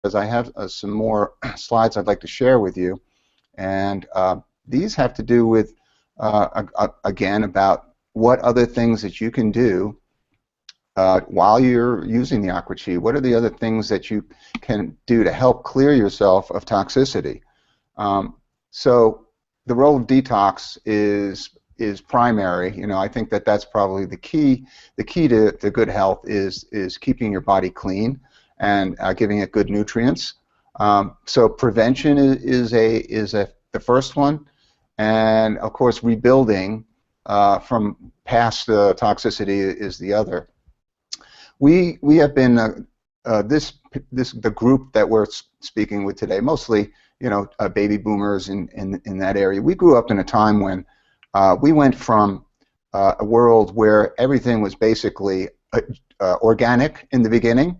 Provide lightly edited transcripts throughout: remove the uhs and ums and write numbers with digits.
because I have some more slides I'd like to share with you, and these have to do with again about what other things that you can do while you're using the aqua chi. What are the other things that you can do to help clear yourself of toxicity? So the role of detox is primary. You know, I think that that's probably the key. The key to good health is keeping your body clean and giving it good nutrients. So prevention is the first one, and of course rebuilding from past toxicity is the other. We have been the group that we're speaking with today, mostly baby boomers in that area. We grew up in a time when we went from a world where everything was basically organic in the beginning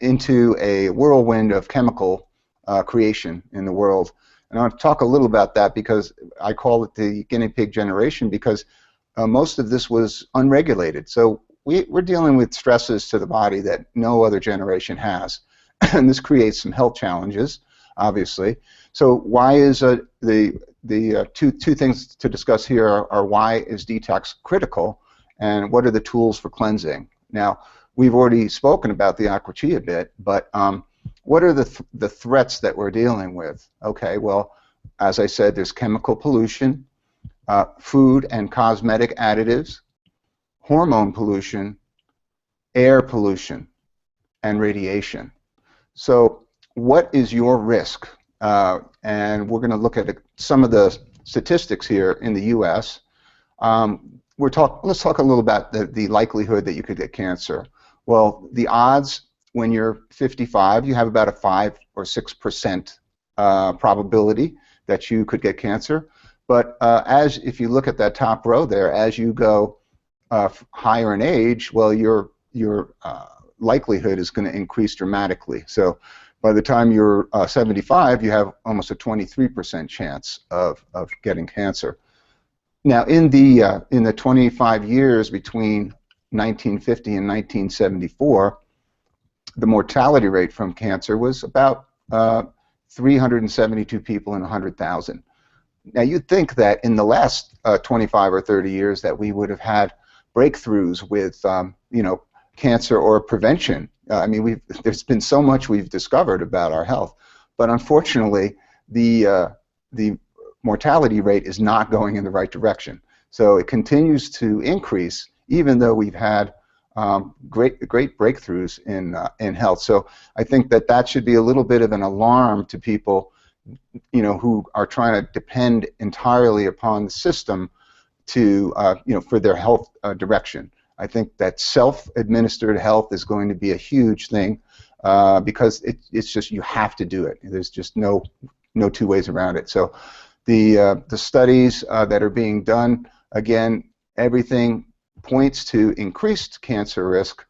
into a whirlwind of chemical creation in the world. And I want to talk a little about that because I call it the guinea pig generation, because most of this was unregulated. So we're dealing with stresses to the body that no other generation has. And this creates some health challenges, obviously. So why is the two things to discuss here are why is detox critical, and what are the tools for cleansing? Now, we've already spoken about the aqua chi a bit, but what are the threats that we're dealing with? Okay, well, as I said, there's chemical pollution, food and cosmetic additives, hormone pollution, air pollution, and radiation. So what is your risk? And we're going to look at some of the statistics here in the U.S. Let's talk a little about the likelihood that you could get cancer. Well, the odds when you're 55, you have about a 5 or 6% probability that you could get cancer. But if you look at that top row there, as you go higher in age, well, your likelihood is going to increase dramatically. So by the time you're 75, you have almost a 23% chance of getting cancer. Now, in the 25 years between 1950 and 1974, the mortality rate from cancer was about 372 people in 100,000. Now, you'd think that in the last 25 or 30 years that we would have had breakthroughs with cancer or prevention. I mean, there's been so much we've discovered about our health, but unfortunately, the mortality rate is not going in the right direction. So it continues to increase, even though we've had great breakthroughs in health. So I think that should be a little bit of an alarm to people, who are trying to depend entirely upon the system to, for their health direction. I think that self-administered health is going to be a huge thing because it's just, you have to do it. There's just no two ways around it. So the studies that are being done, again, everything points to increased cancer risk.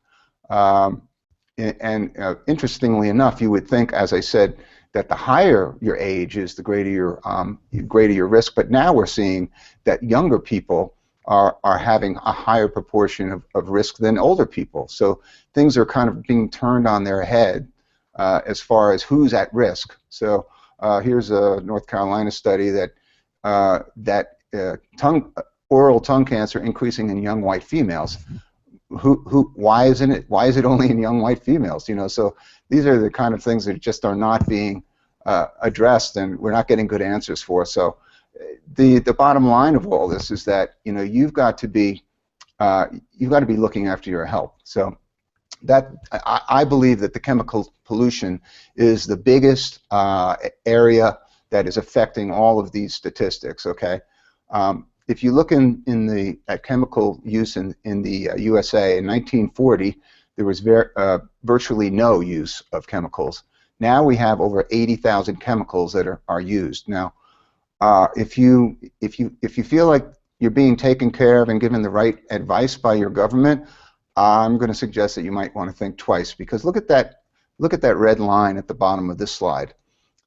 Interestingly enough, you would think, as I said, that the higher your age is, the greater your risk. But now we're seeing that younger people are having a higher proportion of risk than older people. So things are kind of being turned on their head as far as who's at risk. So here's a North Carolina study that oral tongue cancer increasing in young white females. Why is it only in young white females? So these are the kind of things that just are not being addressed, and we're not getting good answers for. So the bottom line of all this is that you've got to be looking after your health. So that I believe that the chemical pollution is the biggest area that is affecting all of these statistics. Okay. If you look at chemical use in the USA in 1940, there was virtually no use of chemicals. Now we have over 80,000 chemicals that are used. Now, if you feel like you're being taken care of and given the right advice by your government, I'm going to suggest that you might want to think twice, because look at that red line at the bottom of this slide.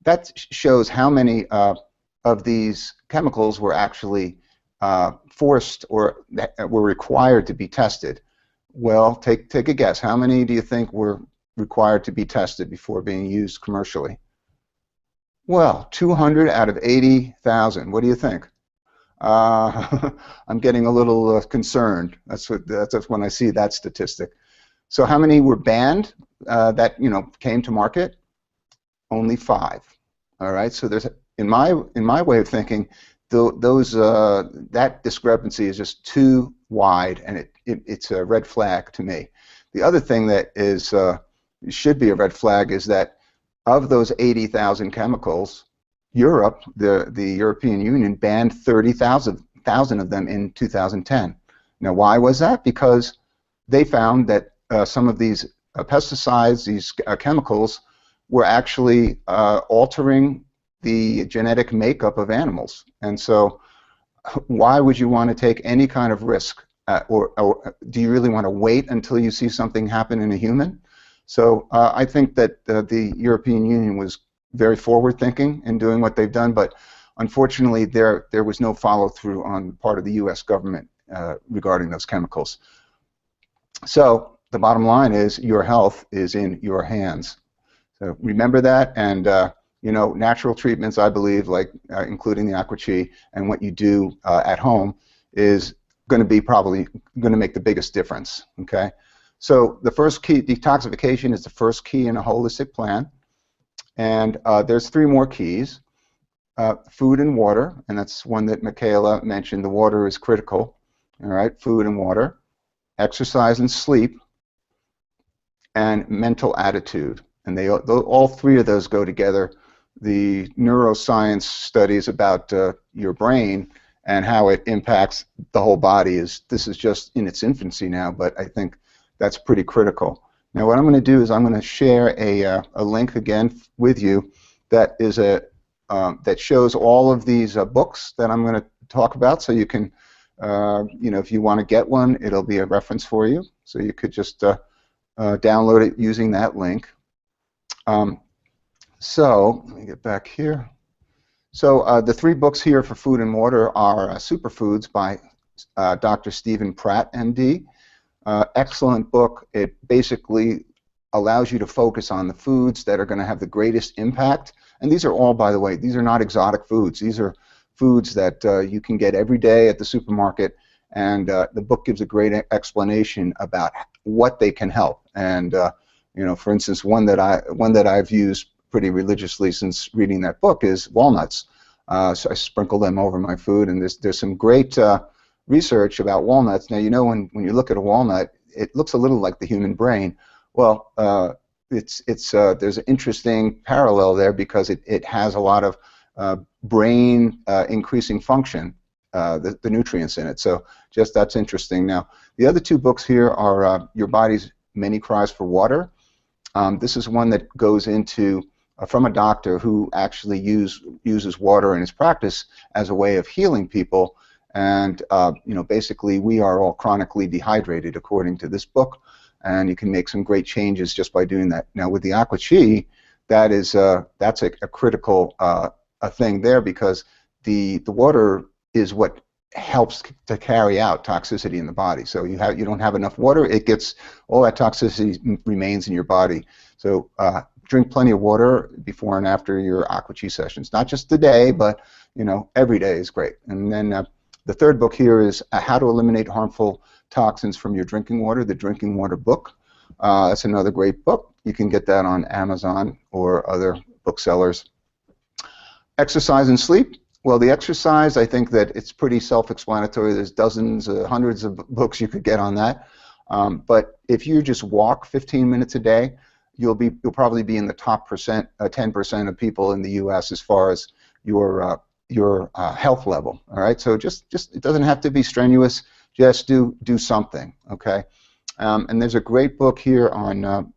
That shows how many of these chemicals were actually forced or were required to be tested. Well, take a guess. How many do you think were required to be tested before being used commercially? Well, 200 out of 80,000. What do you think? I'm getting a little concerned. That's when I see that statistic. So how many were banned that came to market? Only 5. All right. So there's in my way of thinking, that discrepancy is just too wide, and it's a red flag to me. The other thing that is should be a red flag is that of those 80,000 chemicals, Europe, the European Union, banned 30,000 of them in 2010. Now, why was that? Because they found that some of these pesticides, these chemicals, were actually altering the genetic makeup of animals. And so why would you want to take any kind of risk? Or do you really want to wait until you see something happen in a human? So I think that the European Union was very forward-thinking in doing what they've done, but unfortunately there was no follow-through on the part of the U.S. government regarding those chemicals. So the bottom line is your health is in your hands. So remember that, and natural treatments, I believe, like including the Aqua-Chi and what you do at home, is going to be probably going to make the biggest difference. Okay, so the first key, detoxification, is the first key in a holistic plan, and there's 3 more keys: food and water, and that's one that Michaela mentioned. The water is critical. All right, food and water, exercise and sleep, and mental attitude, and all 3 of those go together. The neuroscience studies about your brain and how it impacts the whole body this is just in its infancy now, but I think that's pretty critical. Now, what I'm going to do is I'm going to share a link again with you that is that shows all of these books that I'm going to talk about, so you can, if you want to get one, it'll be a reference for you, so you could just download it using that link. So let me get back here. So the 3 books here for food and water are Superfoods by Dr. Stephen Pratt, MD. Excellent book. It basically allows you to focus on the foods that are going to have the greatest impact. And these are all, by the way, these are not exotic foods. These are foods that you can get every day at the supermarket. And the book gives a great explanation about what they can help. And for instance, one that I've used pretty religiously since reading that book is walnuts. So I sprinkle them over my food, and there's some great research about walnuts. Now, when you look at a walnut, it looks a little like the human brain. Well, there's an interesting parallel there, because it has a lot of brain increasing function, the nutrients in it. So that's interesting. Now, the other 2 books here are Your Body's Many Cries for Water. This is one that goes into from a doctor who actually uses water in his practice as a way of healing people, and basically we are all chronically dehydrated according to this book, and you can make some great changes just by doing that. Now with the Aqua-Chi, that's a critical thing there, because the water is what helps to carry out toxicity in the body. So you don't have enough water, it gets all that toxicity remains in your body. So drink plenty of water before and after your Aqua-Chi sessions. Not just today, but every day is great. And then the 3rd book here is How to Eliminate Harmful Toxins from Your Drinking Water, the Drinking Water book. That's another great book. You can get that on Amazon or other booksellers. Exercise and sleep. Well, the exercise, I think that it's pretty self-explanatory. There's dozens, hundreds of books you could get on that. But if you just walk 15 minutes a day, you'll probably be in the top 10% of people in the U.S. as far as your health level. All right, so just it doesn't have to be strenuous. Just do something. Okay, and there's a great book here on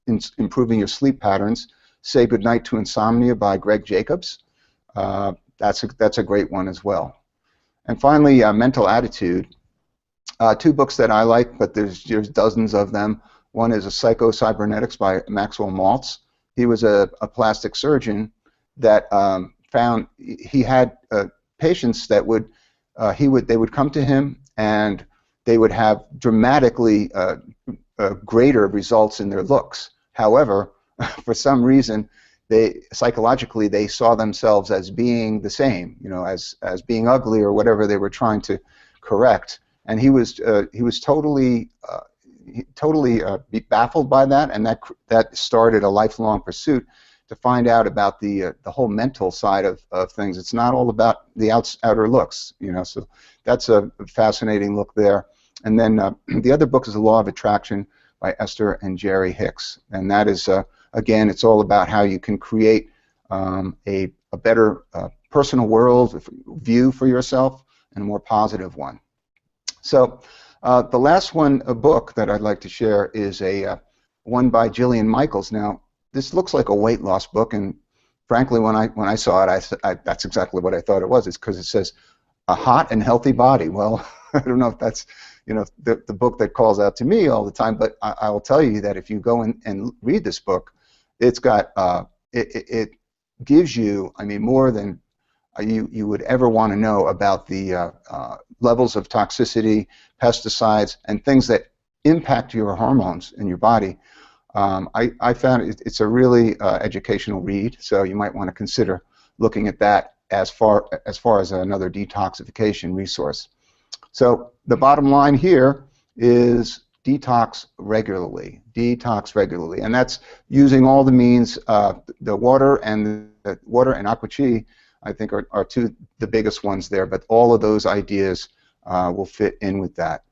improving your sleep patterns. Say Goodnight to Insomnia by Greg Jacobs. That's a great one as well. And finally, Mental Attitude. 2 books that I like, but there's dozens of them. One is Psycho-Cybernetics by Maxwell Maltz. He was a plastic surgeon that found he had patients that they would come to him, and they would have dramatically greater results in their looks, However, for some reason, they psychologically they saw themselves as being the same, you know, as being ugly or whatever they were trying to correct. And he was totally baffled by that, and that started a lifelong pursuit to find out about the whole mental side of things. It's not all about the outer looks, you know. So that's a fascinating look there. And then the other book is The Law of Attraction by Esther and Jerry Hicks, and that is again, it's all about how you can create a better personal world view for yourself and a more positive one. So the last one, a book that I'd like to share, is one by Jillian Michaels. Now, this looks like a weight loss book, and frankly, when I saw it, that's exactly what I thought it was. It's because it says a hot and healthy body. Well, I don't know if that's, you know, the book that calls out to me all the time, but I will tell you that if you go in and read this book, it's got it gives you, I mean, more than you would ever want to know about the levels of toxicity, pesticides, and things that impact your hormones in your body. I found it's a really educational read, so you might want to consider looking at that as far as another detoxification resource. So the bottom line here is detox regularly, and that's using all the means. The water and aqua chi, I think, are the biggest ones there, but all of those ideas will fit in with that.